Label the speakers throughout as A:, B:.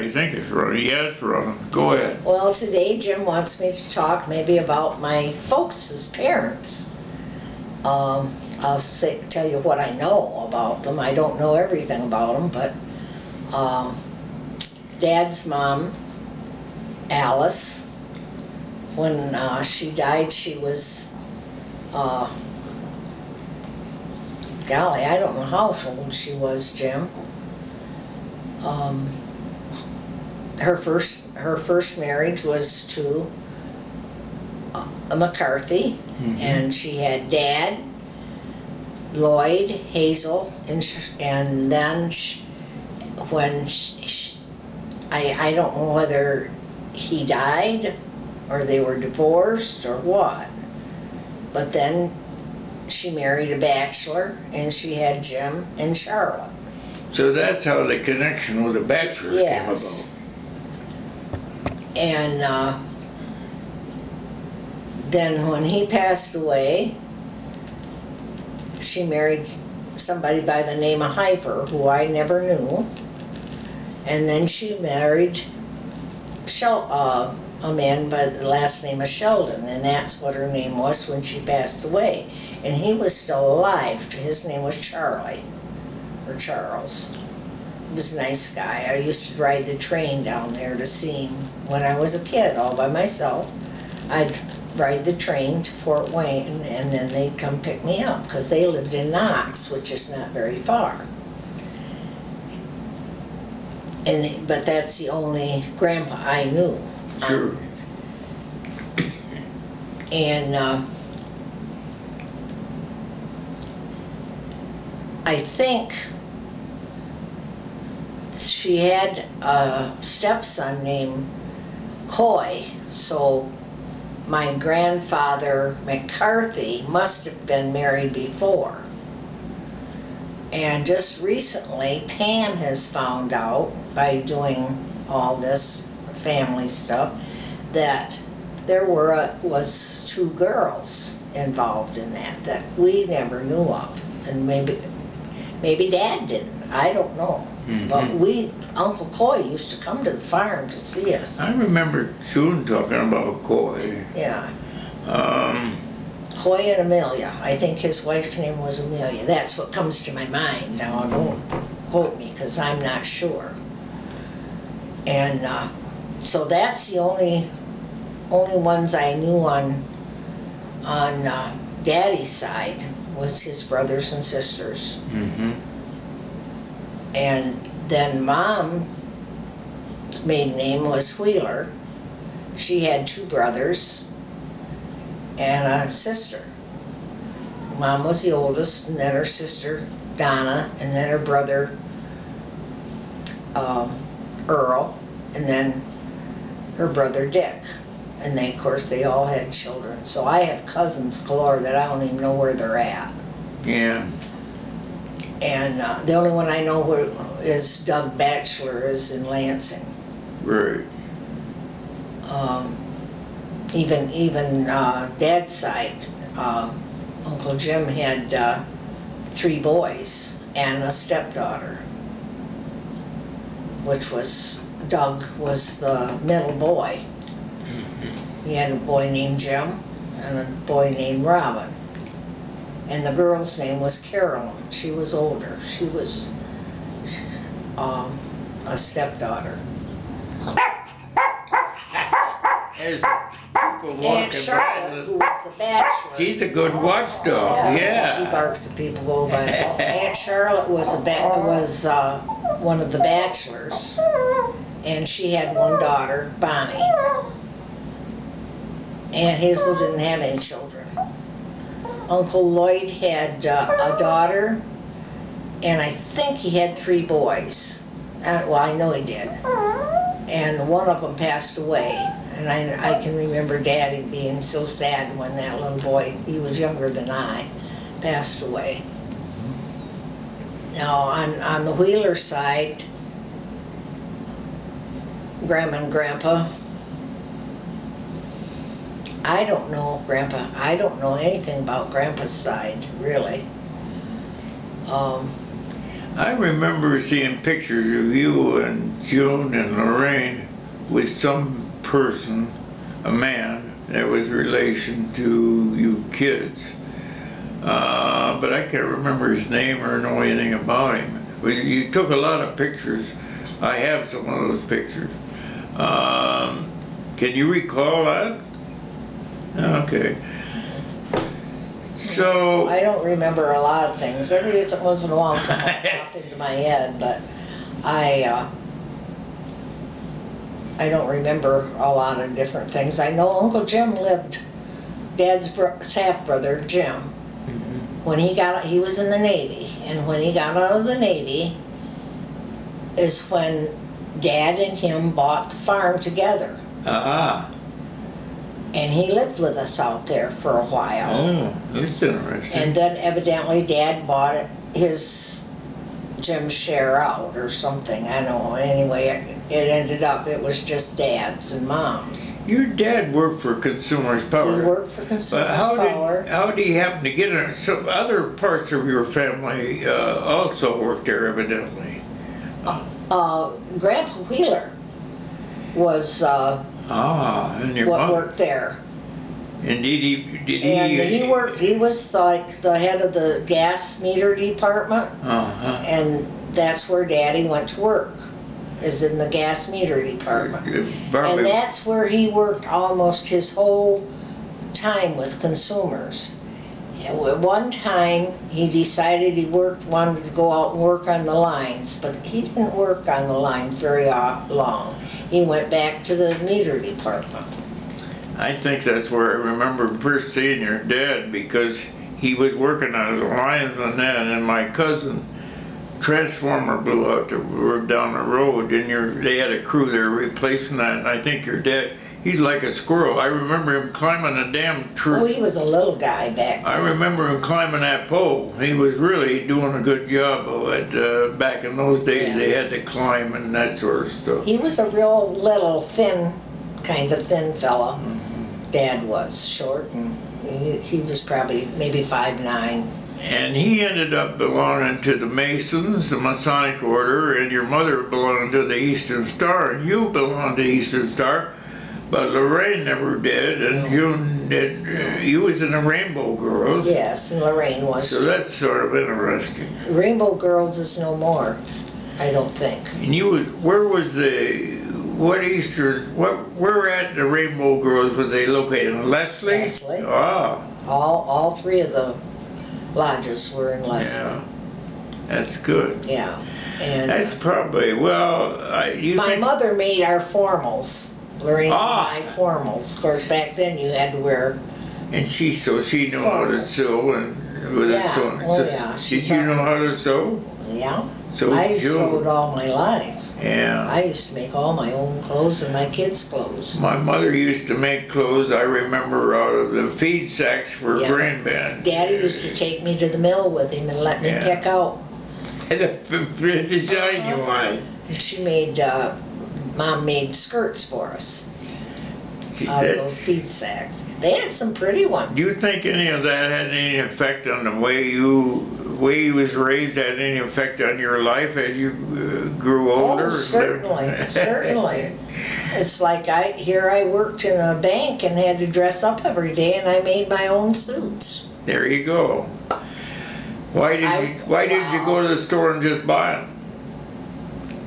A: I think it's running. Yes, running. Go ahead.
B: Well, today Jim wants me to talk maybe about my folks' parents. Tell you what I know about them. I don't know everything about them, but Dad's mom, Alice, when she died, she was, golly, I don't know how old she was, Jim. Her first marriage was to a McCarthy, and she had Dad, Lloyd, Hazel, and then I don't know whether he died or they were divorced or what, but then she married a bachelor and she had Jim and Charlotte.
A: So that's how the connection with the bachelors came about.
B: And then when he passed away, she married somebody by the name of Hyper, who I never knew. And then she married a man by the last name of Sheldon, and that's what her name was when she passed away. And he was still alive. His name was Charlie, or Charles. He was a nice guy. I used to ride the train down there to see him when I was a kid, all by myself. I'd ride the train to Fort Wayne, and then they'd come pick me up, because they lived in Knox, which is not very far. But that's the only grandpa I knew.
A: Sure.
B: And I think she had a stepson named Coy, so my grandfather McCarthy must have been married before. And just recently, Pam has found out, by doing all this family stuff, that there was two girls involved in that we never knew of. And maybe Dad didn't, I don't know. But Uncle Coy used to come to the farm to see us.
A: I remember June talking about Coy.
B: Yeah. Coy and Amelia. I think his wife's name was Amelia. That's what comes to my mind. Now, don't quote me, because I'm not sure. And so that's the only ones I knew on Daddy's side was his brothers and sisters. And then Mom's maiden name was Wheeler. She had two brothers and a sister. Mom was the oldest, and then her sister Donna, and then her brother Earl, and then her brother Dick. And they, of course, they all had children. So I have cousins galore that I don't even know where they're at.
A: Yeah.
B: And the only one I know is Doug Batchelor, is in Lansing.
A: Right.
B: Even Dad's side, Uncle Jim had 3 boys and a stepdaughter, which was, Doug was the middle boy. He had a boy named Jim and a boy named Robin. And the girl's name was Carolyn. She was older. She was a stepdaughter. And Charlotte, who was a bachelor.
A: She's a good watchdog, yeah.
B: He barks at people go by. Aunt Charlotte was one of the bachelors, and she had one daughter, Bonnie. Aunt Hazel didn't have any children. Uncle Lloyd had a daughter, and I think he had 3 boys. Well, I know he did. And one of them passed away. And I can remember Daddy being so sad when that little boy, he was younger than I, passed away. Now, on the Wheeler side, Grandma and Grandpa, I don't know Grandpa. I don't know anything about Grandpa's side, really.
A: I remember seeing pictures of you and June and Lorraine with some person, a man, that was relation to you kids. But I can't remember his name or know anything about him. You took a lot of pictures. I have some of those pictures. Can you recall that? Okay. So
B: I don't remember a lot of things. Every once in a while something popped into my head, but I don't remember a lot of different things. I know Uncle Jim lived, Dad's half brother Jim. When he was in the Navy, and when he got out of the Navy is when Dad and him bought the farm together. And he lived with us out there for a while.
A: Oh, that's interesting.
B: And then evidently Dad bought Jim's share out or something. I don't know. Anyway, it ended up, it was just Dad's and Mom's.
A: Your dad worked for Consumers Power.
B: He worked for Consumers Power.
A: How did he happen to get in? Some other parts of your family also worked there, evidently.
B: Grandpa Wheeler was
A: and your
B: what
A: mom
B: worked there.
A: And did he?
B: And he was like the head of the gas meter department. And that's where Daddy went to work, is in the gas meter department. And that's where he worked almost his whole time with Consumers. And one time he decided wanted to go out and work on the lines, but he didn't work on the lines very long. He went back to the meter department.
A: I think that's where I remember first seeing your dad, because he was working on the linesman then, and my cousin transformer blew out down the road, and they had a crew there replacing that, and I think your dad, he's like a squirrel. I remember him climbing a damn tree.
B: Oh, he was a little guy back then.
A: I remember him climbing that pole. He was really doing a good job of it. Back in those days, they had to climb and that sort of stuff.
B: He was a real little kind of thin fella. Dad was short, and he was probably maybe 5'9".
A: And he ended up belonging to the Masons, the Masonic Order, and your mother belonged to the Eastern Star, and you belonged to the Eastern Star, but Lorraine never did, and June did. You was in the Rainbow Girls.
B: Yes, and Lorraine was.
A: So that's sort of interesting.
B: Rainbow Girls is no more, I don't think.
A: And where at the Rainbow Girls was they located? In Leslie?
B: Leslie.
A: Ah.
B: All three of the lodges were in Leslie.
A: Yeah, that's good.
B: Yeah, and
A: that's probably,
B: my mother made our formals. Lorraine's and my formals. Of course, back then you had to wear.
A: And she knew how to sew and sewing.
B: Yeah.
A: Did you know how to sew?
B: Yeah.
A: So
B: I sewed all my life.
A: Yeah.
B: I used to make all my own clothes and my kids' clothes.
A: My mother used to make clothes, I remember, out of the feed sacks for grain bins.
B: Daddy used to take me to the mill with him and let me pick out
A: the design you wanted.
B: She Mom made skirts for us out of those feed sacks. They had some pretty ones.
A: Do you think any of that had any effect on the way you was raised, had any effect on your life as you grew older?
B: Oh, certainly. It's like I worked in a bank and had to dress up every day, and I made my own suits.
A: There you go. Why did you go to the store and just buy them?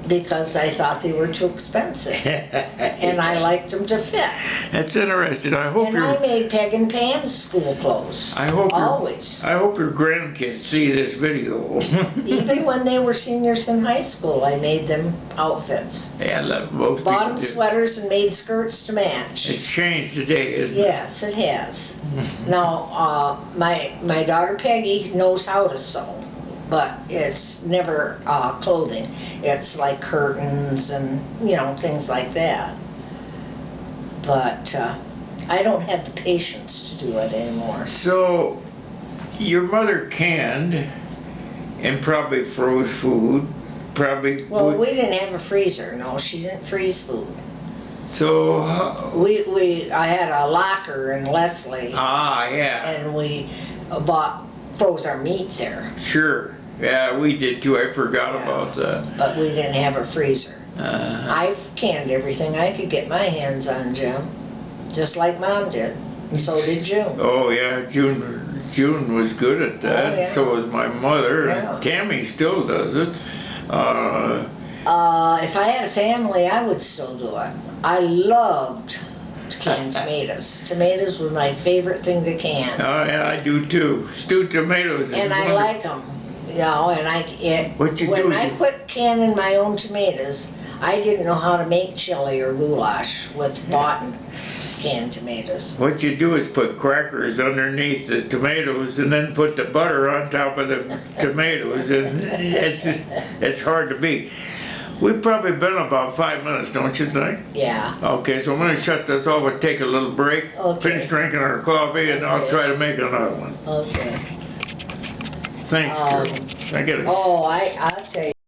B: Because I thought they were too expensive, and I liked them to fit.
A: That's interesting. I
B: made Peg and Pan's school clothes. I hope
A: your grandkids see this video.
B: Even when they were seniors in high school, I made them outfits.
A: Yeah, most
B: bought them sweaters and made skirts to match.
A: It's changed today, isn't it?
B: Yes, it has. Now, my daughter Peggy knows how to sew. But it's never clothing. It's like curtains and, things like that. But I don't have the patience to do it anymore.
A: So, your mother canned and probably froze food.
B: Well, we didn't have a freezer. No, she didn't freeze food.
A: So
B: I had a locker in Leslie.
A: Yeah.
B: And we froze our meat there.
A: Sure. Yeah, we did too. I forgot about that.
B: but we didn't have a freezer.
A: Uh,
B: I've canned everything I could get my hands on, Jim, just like Mom did, and so did June.
A: oh yeah, June was good at that.
B: Oh, yeah.
A: So was my mother.
B: Yeah.
A: Tammy still does it.
B: If I had a family, I would still do it. I loved to can tomatoes. Tomatoes were my favorite thing to can.
A: Oh yeah, I do too. Stewed tomatoes. Is
B: And I
A: wonderful.
B: like them, you know,
A: What you
B: when
A: do is
B: I
A: you-
B: quit canning my own tomatoes, I didn't know how to make chili or goulash with bought canned tomatoes.
A: What you do is put crackers underneath the tomatoes and then put the butter on top of the tomatoes, and it's hard to beat. We've probably been about 5 minutes, don't you think?
B: Yeah,
A: Okay, so I'm gonna shut this off and take a little break,
B: Okay.
A: finish drinking our coffee, and I'll
B: Okay.
A: try to make another one.
B: okay.
A: Thanks,
B: Um,
A: Carol. I gotta
B: Oh, I'll tell you.